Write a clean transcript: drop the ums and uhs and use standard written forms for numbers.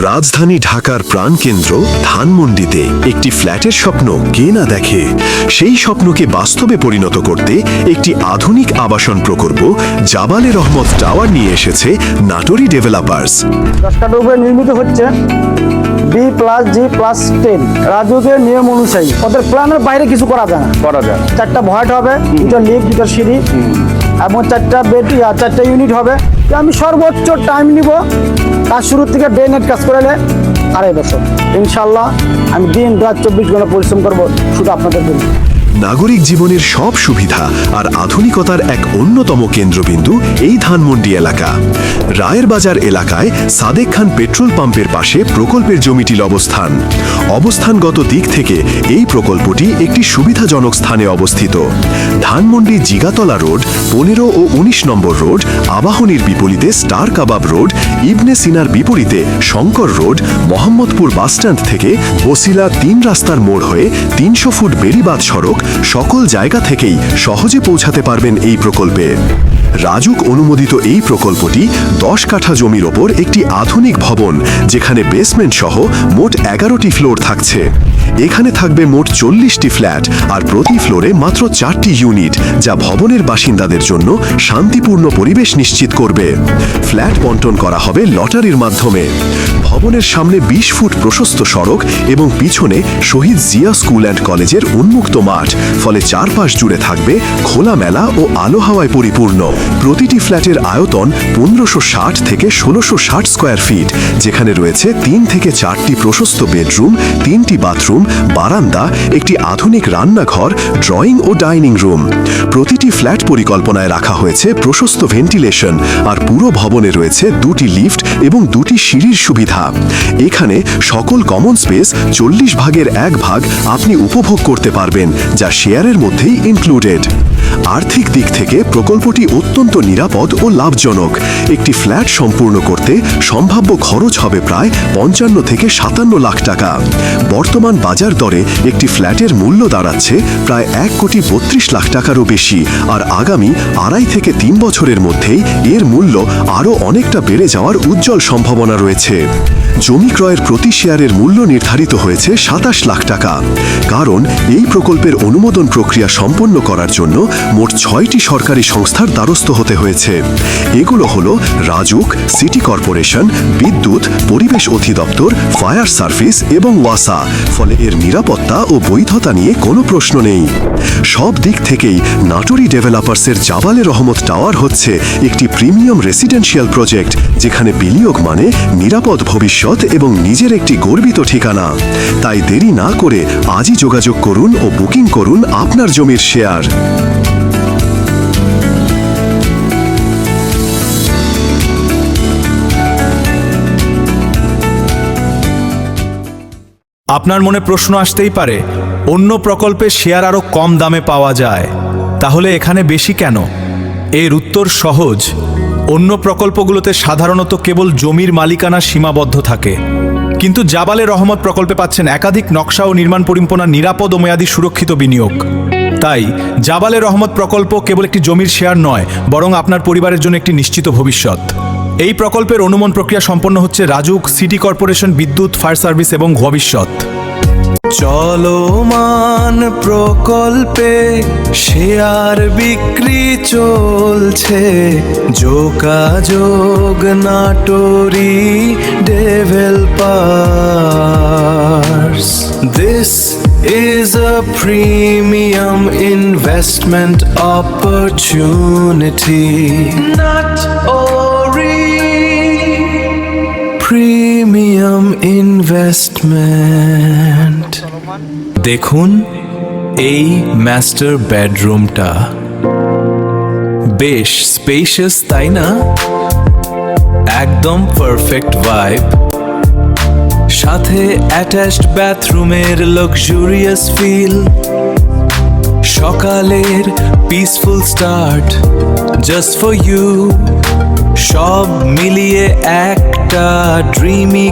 রাজধানী ঢাকার প্রাণকেন্দ্র ধানমন্ডিতে একটি ফ্ল্যাটের স্বপ্ন কে না দেখে। সেই স্বপ্নকে বাস্তবে পরিণত করতে একটি আধুনিক আবাসন প্রকল্প জাবালে রহমত টাওয়ার নিয়ে এসেছে নাটোরি ডেভেলপার্স। 10 কাঠার উপরে নির্মিত হচ্ছে B+G+10 রাজুকের নিয়ম অনুযায়ী। ওদের প্ল্যানের বাইরে কিছু করা যায় না। 4টা ভয়েট হবে, 2টা লিফট, 2টা সিঁড়ি এবং 4টা বেড, 4টা ইউনিট হবে। আমি সর্বোচ্চ টাইম নিব কাজ শুরু থেকে ডে নাইট কাজ করলে 2.5 বছর। ইনশাল্লাহ আমি দিন রাত 24 ঘন্টা পরিশ্রম করবো শুধু আপনাদের জন্য। নাগরিক জীবনের সব সুবিধা আর আধুনিকতার এক অন্যতম কেন্দ্রবিন্দু এই ধানমন্ডি এলাকা। রায়ের বাজার এলাকায় সাদেক খান পেট্রোল পাম্পের পাশে প্রকল্পের জমিটির অবস্থান। অবস্থানগত দিক থেকে এই প্রকল্পটি একটি সুবিধাজনক স্থানে অবস্থিত। ধানমন্ডি জিগাতলা রোড, 15 ও 19 নম্বর রোড, আবাহনীর বিপরীতে স্টার কাবাব রোড, ইবনে সিনার বিপরীতে শঙ্কর রোড, মোহাম্মদপুর বাসস্ট্যান্ড থেকে বসিলা 3 রাস্তার মোড় হয়ে 300 ফুট বেড়িবাঁধ সড়ক, সকল জায়গা থেকেই সহজে পৌঁছাতে পারবেন এই প্রকল্পে। রাজুক অনুমোদিত এই প্রকল্পটি 10 কাঠা জমির ওপর একটি আধুনিক ভবন, যেখানে বেসমেন্ট সহ মোট 11টি ফ্লোর থাকছে। এখানে থাকবে মোট 40টি ফ্ল্যাট আর প্রতি ফ্লোরে মাত্র 4টি ইউনিট, যা ভবনের বাসিন্দাদের জন্য শান্তিপূর্ণ পরিবেশ নিশ্চিত করবে। ফ্ল্যাট বন্টন করা হবে লটারির মাধ্যমে। ভবনের সামনে 20 ফুট প্রশস্ত সড়ক এবং পিছনে শহীদ জিয়া স্কুল অ্যান্ড কলেজের উন্মুক্ত মাঠ, ফলে চারপাশ জুড়ে থাকবে খোলামেলা ও আলো হাওয়ায় পরিপূর্ণ। প্রতিটি ফ্ল্যাটের আয়তন 1560 থেকে 1660 স্কয়ার ফিট, যেখানে রয়েছে 3 থেকে 4টি প্রশস্ত বেডরুম, 3টি বাথরুম, বারান্দা, একটি আধুনিক রান্নাঘর, ড্রয়িং ও ডাইনিং রুম। প্রতিটি ফ্ল্যাট পরিকল্পনায় রাখা হয়েছে প্রশস্ত ভেন্টিলেশন, আর পুরো ভবনে রয়েছে 2টি লিফট এবং 2টি সিঁড়ির সুবিধা। এখানে সকল কমন স্পেস 40 ভাগের 1 ভাগ আপনি উপভোগ করতে পারবেন, যা শেয়ারের মধ্যেই ইনক্লুডেড। আর্থিক দিক থেকে প্রকল্পটি অত্যন্ত নিরাপদ ও লাভজনক। একটি ফ্ল্যাট সম্পূর্ণ করতে সম্ভাব্য খরচ হবে প্রায় 55 থেকে 57 লাখ টাকা। বর্তমান বাজার দরে একটি ফ্ল্যাটের মূল্য দাঁড়াচ্ছে প্রায় 1,32 লাখ টাকারও বেশি, আর আগামী 2.5 থেকে 3 বছরের মধ্যেই এর মূল্য আরও অনেকটা বেড়ে যাওয়ার উজ্জ্বল সম্ভাবনা রয়েছে। জমি ক্রয়ের প্রতি শেয়ারের মূল্য নির্ধারিত হয়েছে 27 লাখ টাকা। কারণ এই প্রকল্পের অনুমোদন প্রক্রিয়া সম্পন্ন করার জন্য মোট 6টি সরকারি সংস্থার দ্বারস্থ হতে হয়েছে। এগুলো হলো রাজুক, সিটি কর্পোরেশন, বিদ্যুৎ, পরিবেশ অধিদপ্তর, ফায়ার সার্ভিস এবং ওয়াসা। ফলে এর নিরাপত্তা ও বৈধতা নিয়ে কোনো প্রশ্ন নেই। সব দিক থেকেই নাটোরি ডেভেলপার্সের জাবালে রহমত টাওয়ার হচ্ছে একটি প্রিমিয়াম রেসিডেন্সিয়াল প্রজেক্ট, যেখানে বিনিয়োগ মানে নিরাপদ ভবিষ্যৎ এবং নিজের একটি গর্বিত ঠিকানা। তাই দেরি না করে আজই যোগাযোগ করুন ও বুকিং করুন আপনার জমির শেয়ার। আপনার মনে প্রশ্ন আসতেই পারে, অন্য প্রকল্পে শেয়ার আরও কম দামে পাওয়া যায়, তাহলে এখানে বেশি কেন? এর উত্তর সহজ। অন্য প্রকল্পগুলোতে সাধারণত কেবল জমির মালিকানা সীমাবদ্ধ থাকে, কিন্তু জাবালে রহমত প্রকল্পে পাচ্ছেন একাধিক নকশা ও নির্মাণ পরিকল্পনা, নিরাপদ ও মেয়াদী সুরক্ষিত বিনিয়োগ। তাই জাবালে রহমত প্রকল্প কেবল একটি জমির শেয়ার নয়, বরং আপনার পরিবারের জন্য একটি নিশ্চিত ভবিষ্যৎ। এই প্রকল্পের অনুমোদন প্রক্রিয়া সম্পন্ন হচ্ছে রাজুক, সিটি কর্পোরেশন, বিদ্যুৎ, ফায়ার সার্ভিস এবং ভবিষ্যৎ। চলমান প্রকল্পে শেয়ার বিক্রি চলছে, যোগাযোগ নাটোরি developers. This is a premium investment opportunity. Premium investment. দেখুন এই মাস্টার বেডরুমটা বেশ স্পেশাস, তাই না? একদম পারফেক্ট ভাইব, সাথে অ্যাটাচড বাথরুমের লাক্সুরিয়াস ফিল, সকালের peaceful start just for you. সব মিলিয়ে একটা ড্রিমি